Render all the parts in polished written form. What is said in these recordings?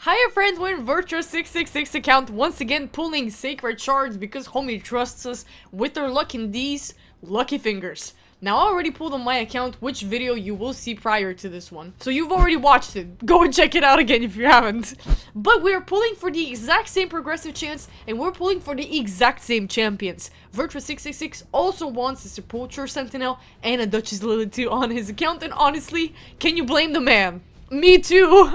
Hiya friends, we're in Virtua666 account once again pulling sacred shards because homie trusts us with their luck in these lucky fingers. Now I already pulled on my account which video you will see prior to this one. So you've already watched it. Go and check it out again if you haven't. But we're pulling for the exact same progressive chance and we're pulling for the exact same champions. Virtua666 also wants a Sepulture Sentinel and a Duchess Lily 2 on his account, and honestly, can you blame the man? Me too!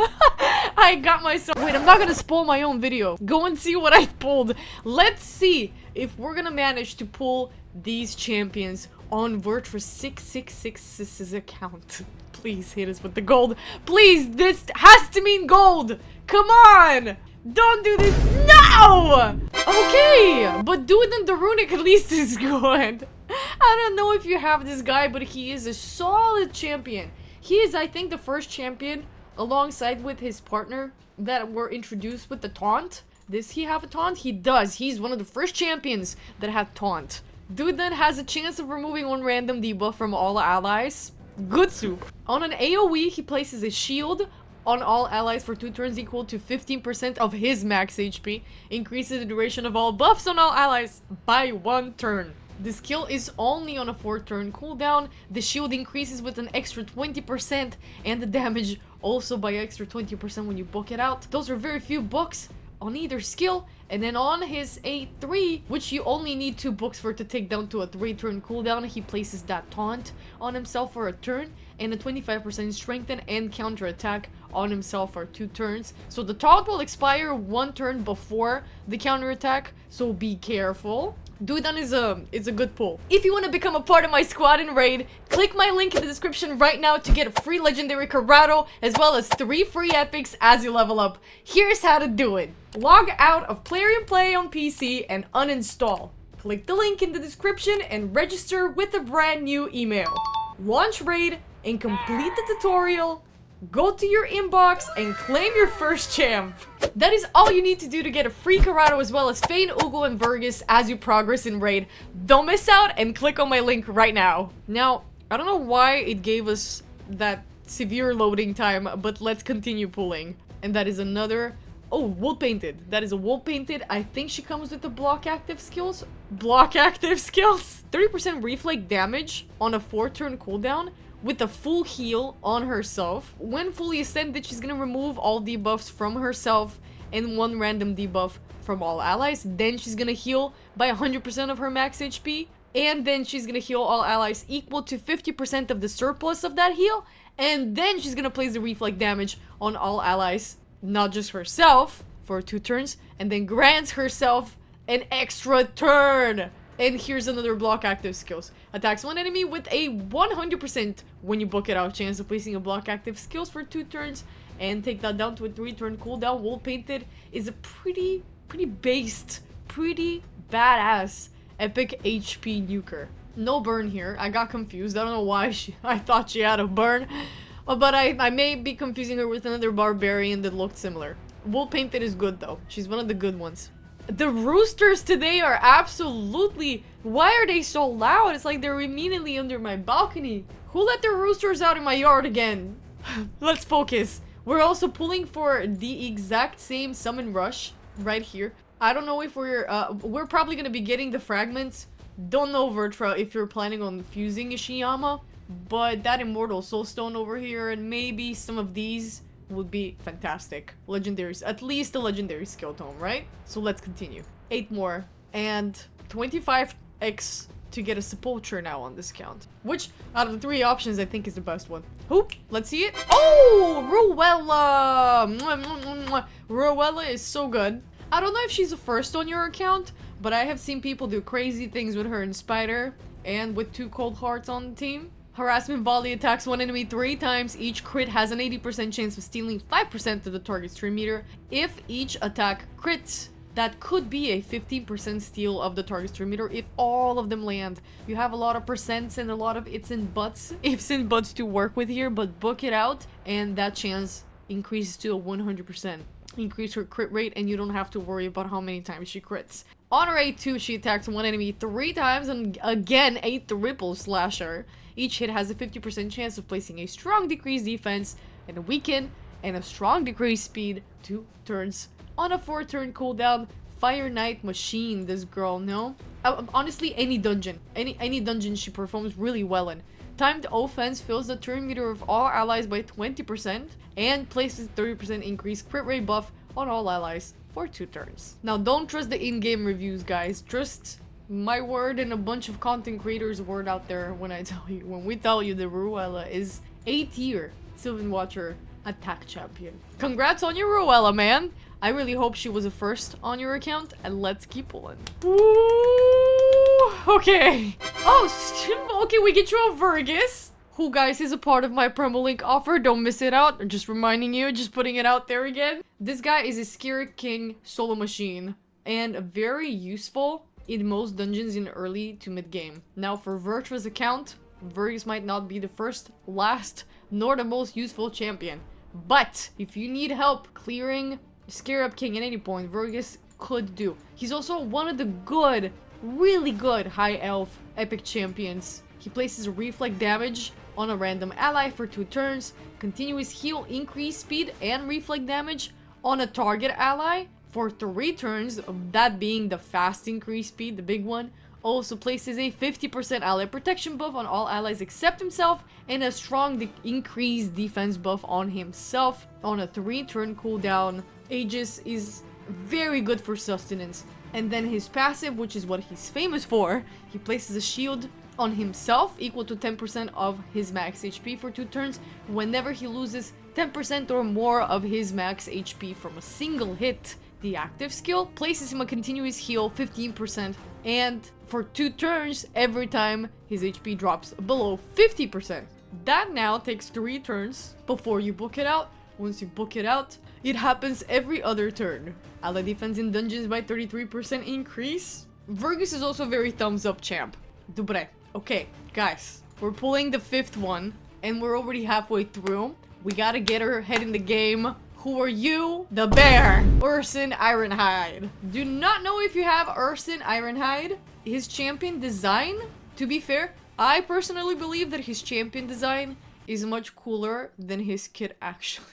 I got myself- Wait, I'm not gonna spoil my own video. Go and see what I pulled. Let's see if we're gonna manage to pull these champions on Virtua666's account. Please hit us with the gold. Please, this has to mean gold! Come on! Don't do this- No! Okay, but doing in the runic at least is good. I don't know if you have this guy, but he is a solid champion. He is, I think, the first champion, alongside with his partner, that were introduced with the taunt. Does he have a taunt? He does. He's one of the first champions that had taunt. Dude then has a chance of removing one random debuff from all allies. Good soup. On an AoE, he places a shield on all allies for 2 turns equal to 15% of his max HP. Increases the duration of all buffs on all allies by 1 turn. The skill is only on a 4-turn cooldown. The shield increases with an extra 20% and the damage also by extra 20% when you book it out. Those are very few books on either skill. And then on his A3, which you only need 2 books for to take down to a 3-turn cooldown, he places that taunt on himself for a turn and a 25% strengthen and counter attack on himself for 2 turns. So the taunt will expire 1 turn before the counter attack, so be careful. Dudan is a good pull. If you want to become a part of my squad and raid, click my link in the description right now to get a free legendary Corrado as well as 3 free epics as you level up. Here's how to do it. Log out of Plarium Play on PC and uninstall. Click the link in the description and register with a brand new email. Launch raid and complete the tutorial. Go to your inbox and claim your first champ. That is all you need to do to get a free Corrado as well as Fane, Ugo, and Vergus as you progress in raid. Don't miss out and click on my link right now. Now, I don't know why it gave us that severe loading time, but let's continue pulling. And that is another... Oh, wool painted. That is a wool painted. I think she comes with the block active skills. Block active skills. 30% reflect damage on a 4-turn cooldown with a full heal on herself. When fully ascended, she's gonna remove all debuffs from herself and 1 random debuff from all allies. Then she's gonna heal by 100% of her max HP. And then she's gonna heal all allies equal to 50% of the surplus of that heal. And then she's gonna place the reflect damage on all allies, not just herself, for 2 turns. And then grants herself an extra turn. And here's another block active skills. Attacks one enemy with a 100% when you book it out chance of placing a block active skills for 2 turns. And take that down to a 3-turn cooldown. Wool painted is a pretty based, pretty badass epic HP nuker. No burn here. I got confused. I don't know why I thought she had a burn. But I may be confusing her with another barbarian that looked similar. Wool painted is good though. She's one of the good ones. The roosters today are absolutely... Why are they so loud? It's like they're immediately under my balcony. Who let their roosters out in my yard again? Let's focus. We're also pulling for the exact same summon rush right here. I don't know if we're probably gonna be getting the fragments. Don't know, Virtua, if you're planning on fusing Ishiyama. But that Immortal Soulstone over here and maybe some of these would be fantastic. Legendaries. At least a legendary skill tome, right? So let's continue. 8 more. And 25x to get a Sepulture now on this count. Which, out of the 3 options, I think is the best one. Hoop! Let's see it. Oh! Ruella! Ruella is so good. I don't know if she's the first on your account, but I have seen people do crazy things with her in Spider and with 2 cold hearts on the team. Harassment volley attacks one enemy 3 times. Each crit has an 80% chance of stealing 5% of the target's stream meter. If each attack crits, that could be a 15% steal of the target's stream meter if all of them land. You have a lot of percents and a lot of ifs and buts to work with here, but book it out and that chance increases to a 100%. Increase her crit rate and you don't have to worry about how many times she crits. On her A2, she attacks one enemy 3 times and again a triple slasher. Each hit has a 50% chance of placing a strong decreased defense and a weaken and a strong decrease speed, 2 turns. On a 4-turn cooldown, Fire Knight Machine, this girl, no? Honestly, any dungeon. Any dungeon she performs really well in. Timed offense fills the turn meter of all allies by 20% and places 30% increased crit rate buff on all allies for 2 turns. Now, don't trust the in-game reviews, guys. Trust my word and a bunch of content creators' word out there when we tell you the Ruella is A tier Sylvan Watcher attack champion. Congrats on your Ruella, man. I really hope she was a first on your account, and let's keep pulling. Ooh, okay. Oh, okay, we get you a Vergus, who, guys, is a part of my promo link offer. Don't miss it out. Just reminding you, just putting it out there again. This guy is a Scary King solo machine, and very useful in most dungeons in early to mid game. Now, for Virtua's account, Vergus might not be the first, last, nor the most useful champion. But if you need help clearing Scarab King at any point, Vergus could do. He's also one of the good, really good high elf epic champions. He places reflect damage on a random ally for 2 turns, continuous heal, increase speed, and reflect damage on a target ally for 3 turns, that being the fast increase speed, the big one. Also places a 50% ally protection buff on all allies except himself, and a strong increased defense buff on himself on a 3-turn cooldown. Aegis is very good for sustenance. And then his passive, which is what he's famous for, he places a shield on himself equal to 10% of his max HP for 2 turns whenever he loses 10% or more of his max HP from a single hit. The active skill places him a continuous heal 15% and for 2 turns every time his HP drops below 50%. That now takes 3 turns before you book it out. Once you book it out, it happens every other turn. Ally defense in dungeons by 33% increase. Vergus is also very thumbs up champ. Dubre. Okay, guys, we're pulling the 5th one and we're already halfway through. We gotta get her head in the game. Who are you? The bear. Urson Ironhide. Do not know if you have Urson Ironhide. His champion design, to be fair, I personally believe that his champion design is much cooler than his kit actually.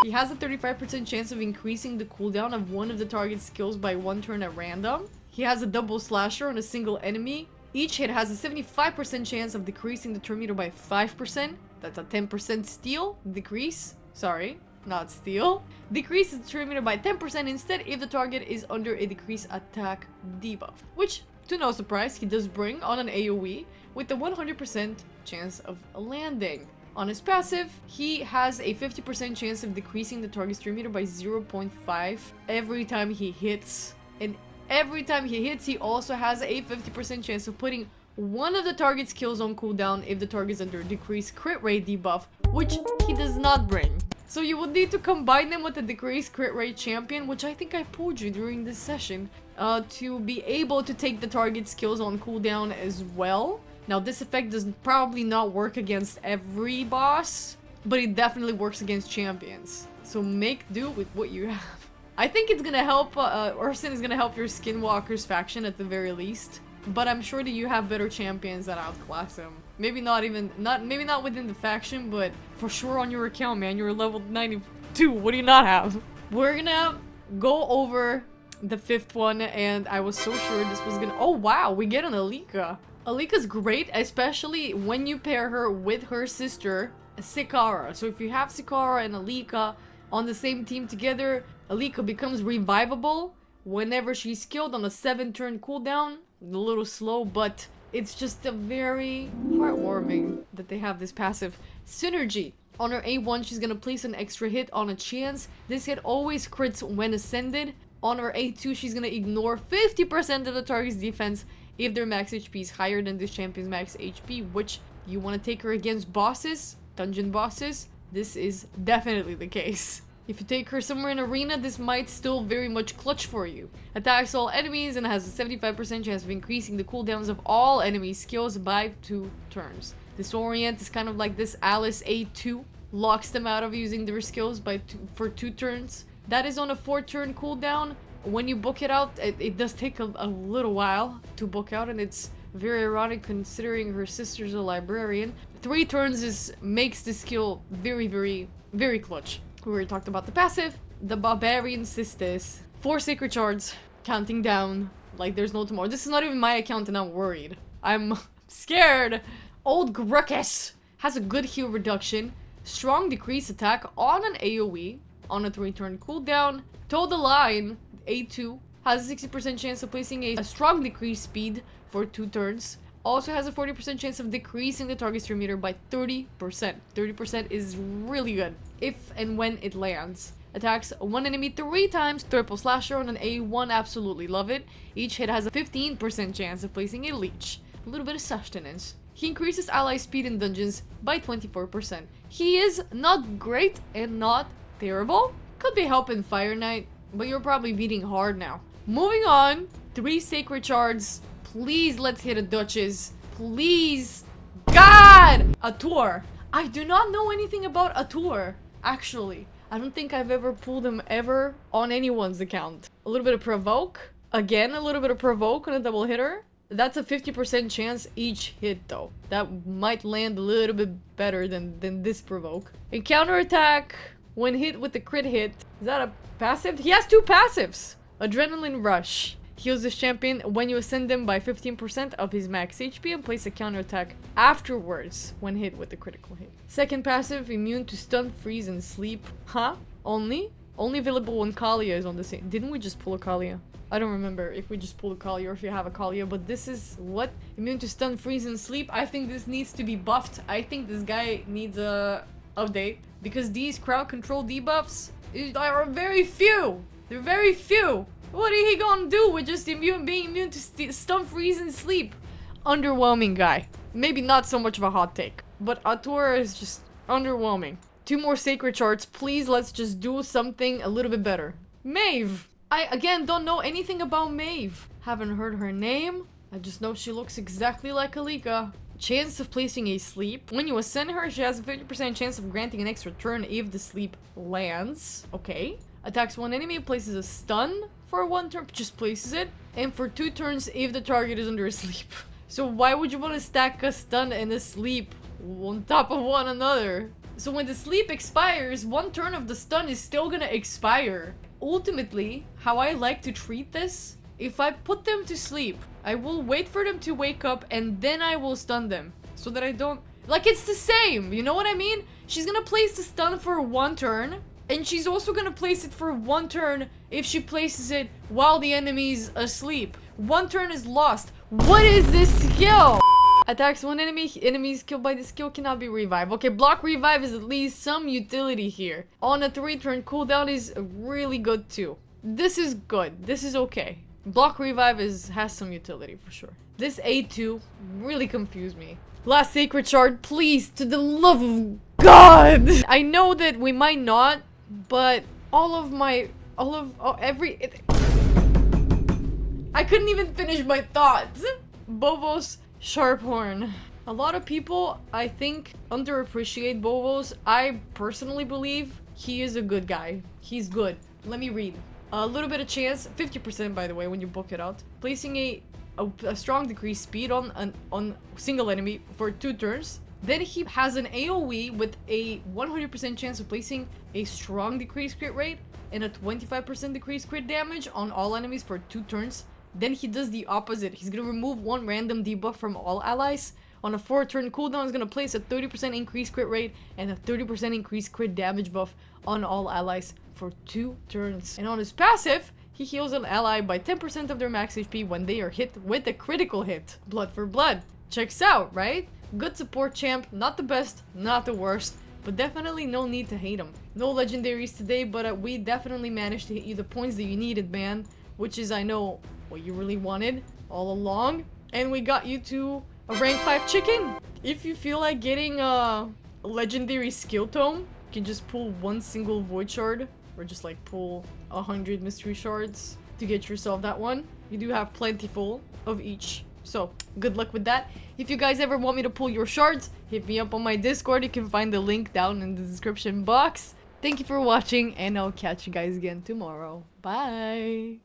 He has a 35% chance of increasing the cooldown of one of the target skills by 1 turn at random. He has a double slasher on a single enemy. Each hit has a 75% chance of decreasing the turn meter by 5%. That's a 10% steal decrease. Sorry, not steal. Decreases the turn meter by 10% instead if the target is under a decreased attack debuff. Which, to no surprise, he does bring on an AoE with a 100% chance of landing. On his passive, he has a 50% chance of decreasing the target's turn meter by 0.5 every time he hits. And every time he hits, he also has a 50% chance of putting one of the target's kills on cooldown if the target is under decreased crit rate debuff, which he does not bring. So you would need to combine them with a decreased crit rate champion, which I think I pulled you during this session, to be able to take the target's kills on cooldown as well. Now, this effect does probably not work against every boss, but it definitely works against champions. So make do with what you have. I think it's gonna help, Urson is gonna help your Skinwalker's faction at the very least. But I'm sure that you have better champions that outclass him. Maybe not within the faction, but for sure on your account, man. You're level 92. What do you not have? We're gonna go over the 5th one, and I was so sure this was gonna... Oh, wow, we get an Alika. Alika's great, especially when you pair her with her sister, Sikara. So if you have Sikara and Alika on the same team together, Alika becomes revivable whenever she's killed on a 7-turn cooldown. A little slow, but it's just a very heartwarming that they have this passive synergy. On her A1, she's gonna place an extra hit on a chance. This hit always crits when ascended. On her A2, she's gonna ignore 50% of the target's defense if their max HP is higher than this champion's max HP, which you want to take her against bosses, dungeon bosses. This is definitely the case. If you take her somewhere in arena, this might still very much clutch for you. Attacks all enemies and has a 75% chance of increasing the cooldowns of all enemy skills by 2 turns. Disorient is kind of like this Alice A2. Locks them out of using their skills for 2 turns. That is on a 4-turn cooldown. When you book it out, it does take a little while to book out, and it's very ironic considering her sister's a librarian. 3 turns makes the skill very, very, very clutch. We already talked about the passive. The Barbarian Sisters. 4 Sacred Shards. Counting down like there's no tomorrow. This is not even my account and I'm worried. I'm scared. Old Gruckus has a good heal reduction. Strong decrease attack on an AoE. On a 3-turn cooldown. Toe the Line, A2, has a 60% chance of placing a strong decrease speed for 2 turns. Also has a 40% chance of decreasing the target stream meter by 30%. 30% is really good if and when it lands. Attacks one enemy 3 times, triple slasher on an A1, absolutely love it. Each hit has a 15% chance of placing a leech. A little bit of sustenance. He increases ally speed in dungeons by 24%. He is not great and not terrible. Could be helping Fire Knight, but you're probably beating hard now. Moving on, 3 Sacred Shards. Please, let's hit a Duchess. Please. God! A tour. I do not know anything about a tour, actually. I don't think I've ever pulled him ever on anyone's account. A little bit of Provoke. Again, a little bit of Provoke on a double hitter. That's a 50% chance each hit, though. That might land a little bit better than this Provoke. A counterattack when hit with the crit hit. Is that a passive? He has 2 passives. Adrenaline Rush. Heals this champion when you ascend him by 15% of his max HP and place a counterattack afterwards when hit with the critical hit. Second passive, immune to stun, freeze, and sleep. Huh? Only? Only available when Kalia is on the same. Didn't we just pull a Kalia? I don't remember if we just pulled a Kalia or if you have a Kalia, but this is what? Immune to stun, freeze, and sleep. I think this needs to be buffed. I think this guy needs a update because these crowd control debuffs are very few. They're very few. What are he gonna do with just being immune to stun, freeze, and sleep? Underwhelming guy. Maybe not so much of a hot take, but Atura is just underwhelming. 2 more Sacred Shards. Please, let's just do something a little bit better. Maeve. I, again, don't know anything about Maeve. Haven't heard her name. I just know she looks exactly like Alika. Chance of placing a sleep. When you ascend her, she has a 50% chance of granting an extra turn if the sleep lands. Okay. Attacks one enemy, places a stun for 1 turn, just places it. And for 2 turns if the target is under a sleep. So why would you want to stack a stun and a sleep on top of one another? So when the sleep expires, 1 turn of the stun is still gonna expire. Ultimately, how I like to treat this, if I put them to sleep, I will wait for them to wake up and then I will stun them. So that I don't... Like, it's the same, you know what I mean? She's gonna place the stun for 1 turn. And she's also gonna place it for 1 turn if she places it while the enemy's asleep. 1 turn is lost. What is this skill? Attacks one enemy. Enemies killed by this skill cannot be revived. Okay, block revive is at least some utility here. On a 3-turn cooldown is really good too. This is good. This is okay. Block revive has some utility for sure. This A2 really confused me. Last Sacred Shard, please, to the love of God! I know that we might not, but I couldn't even finish my thoughts. Bovos Sharphorn. A lot of people, I think, underappreciate Bovos. I personally believe he is a good guy. He's good. Let me read. A little bit of chance, 50% by the way, when you book it out. Placing a strong decreased speed on single enemy for 2 turns. Then he has an AoE with a 100% chance of placing a strong decreased crit rate and a 25% decreased crit damage on all enemies for 2 turns. Then he does the opposite. He's gonna remove 1 random debuff from all allies. On a 4-turn cooldown, he's gonna place a 30% increased crit rate and a 30% increased crit damage buff on all allies for 2 turns. And on his passive, he heals an ally by 10% of their max HP when they are hit with a critical hit. Blood for blood. Checks out, right? Good support champ, not the best, not the worst, but definitely no need to hate him. No legendaries today, but we definitely managed to hit you the points that you needed, man. Which is, I know, what you really wanted all along. And we got you to a rank 5 chicken. If you feel like getting a legendary skill tome, you can just pull 1 single void shard. Or just like pull 100 mystery shards to get yourself that one. You do have plentiful of each. So, good luck with that. If you guys ever want me to pull your shards, hit me up on my Discord. You can find the link down in the description box. Thank you for watching, and I'll catch you guys again tomorrow. Bye!